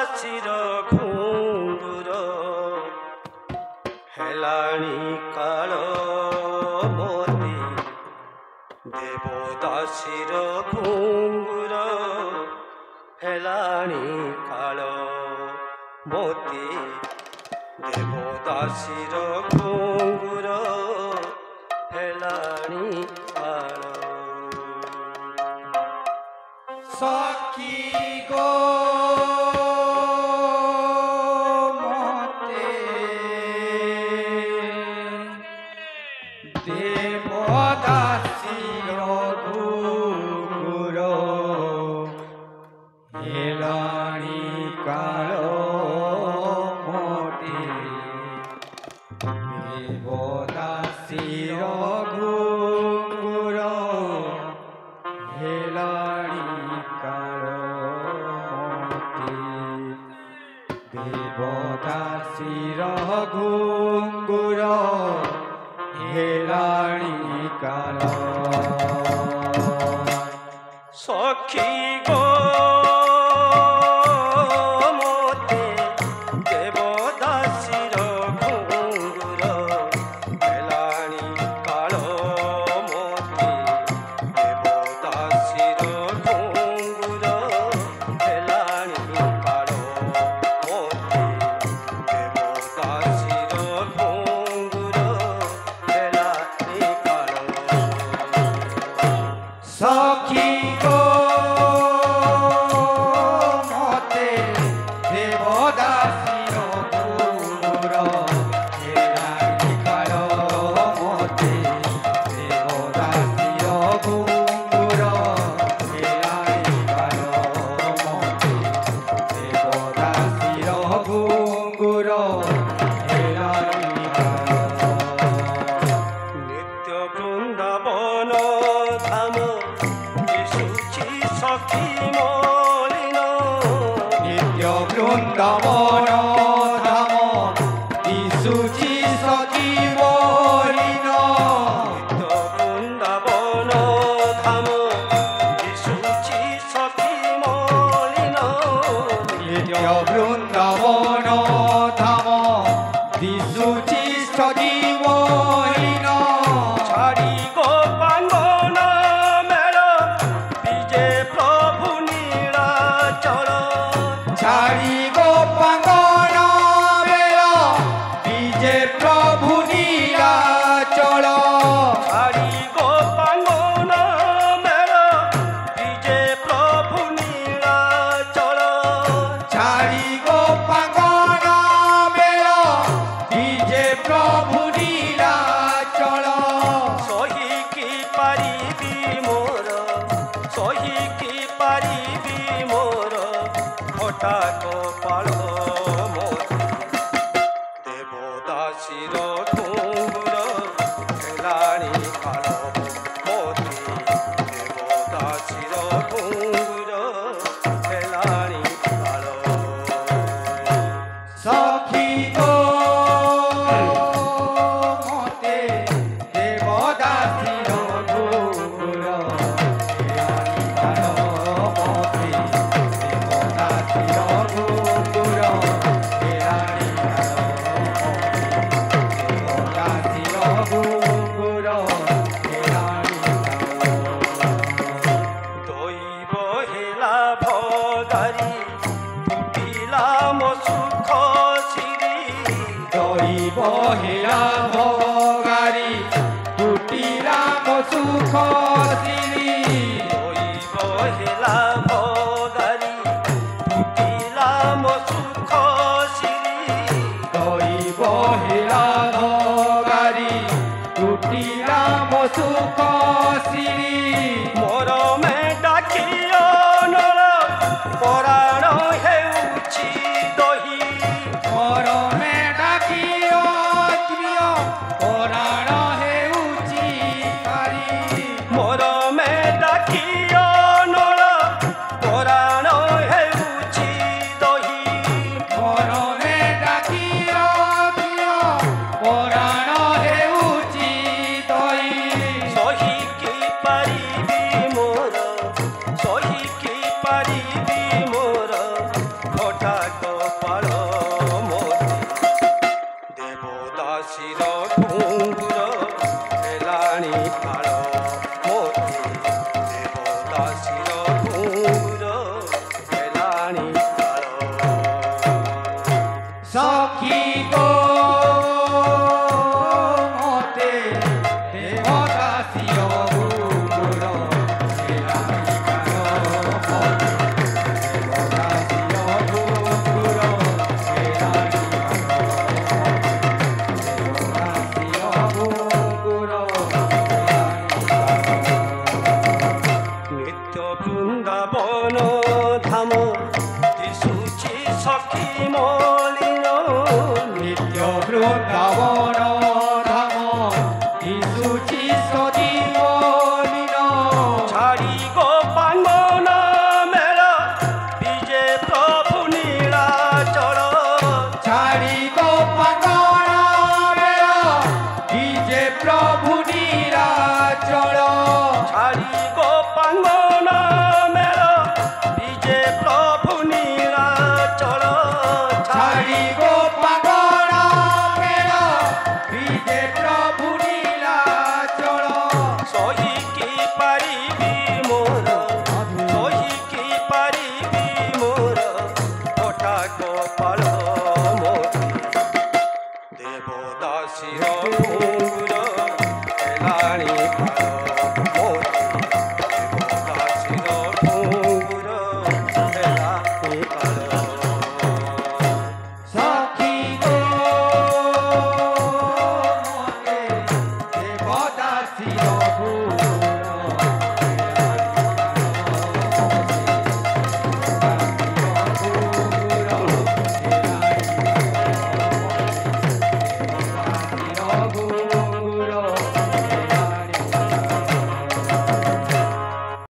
दासीर घुंगुर हेलाणी काल मोती देवदासीर घुंगुर हेलाणी काल मोती देवदासीर घुंगुर हेलाणी काल सखी गो मते देवदासीर घुंगुर हेलाणी काल मोती देवदासीर घुंगुर हेलाणी काल मोती देवदासीर घुंगुर हेलाणी काल सखी गो मोते देवदासीर घुंगुर हेलाणी काल मोती देवदासीर घुंगुर हेलाणी काल मोती देवदासीर घुंगुर हेलाणी काल सखी गो मते देवदासीर घुंगुर हेलाणी काल मोती देवदासीर घुंगुर हेलाणी काल मोती देवदासीर घुंगुर हेलाणी काल नित्य वृंदावन धाम दिशुची सखी मलिन नित्य वृंदावन धाम दिशुची सखी मलिन नित्य वृंदावन धाम दिशुची सखी मलिन नित्य वृंदावन धाम दिशुची सखी मलिन छाड़ी गोपांगन मेल विजय प्रभु नीलाचल छाड़ी गोपांगन मेल विजय प्रभु नीलाचल छाड़ी गोपांगन मेल विजय प्रभु नीलाचल छाड़ी गोपांगन मेल विजय प्रभु नीलाचल सही की पारिबी मोर सही की पारिबी मोर फटा कपाल मोती देवदासीर घुंगुर हेलाणी काल मोती देवदासीर घुंगुर हेलाणी काल सखी गो मते देवदासीर घुंगुर हेलाणी काल मोती देवदासीर घुंगुर हेलाणी काल मोती देवदासीर घुंगुर हेलाणी काल दैव हेला भगारी फुटिला मो सुख सिरी दैव हेला भगारी टुटिला मो सुख सिरी दैव हेला भगारी फुटिला मो सुख सिरी दैव हेला भगारी टुटिला मो सुख सिरी मोर में डाकियो नर पराण हेउछि दही मोर में डाकियो प्रिय पराण हेउछि तारी ତା କପାଳ ମୋତି ଦେବଦାସୀର ଘୁଙ୍ଗୁର ହେଲାଣି ଫାଳ ମୋତି ଦେବଦାସୀର ଘୁଙ୍ଗୁର ହେଲାଣି ଫାଳ সখী গো মতে দেবদাসীয় ঘুঙ্গুর হেলানি কালো দেবদাসীয় ঘুঙ্গুর হেলানি দেবদাসীয় ঘুঙ্গুর নিত্য বৃন্দাবন ধাম দিশুচি সখী মলিন নিত্য বৃন্দাবন ধাম দিশুচি সজীবলীন ছাড়ি গোপাঙ্গন মেল বিজে প্রভু নীলাচল ছাড়ি গোপাঙ্গন মেল বিজে প্রভু নীলাচল ছাড়ি গোপাঙ্গন মেল বিজে প্রভু নীলাচল ছাড়ি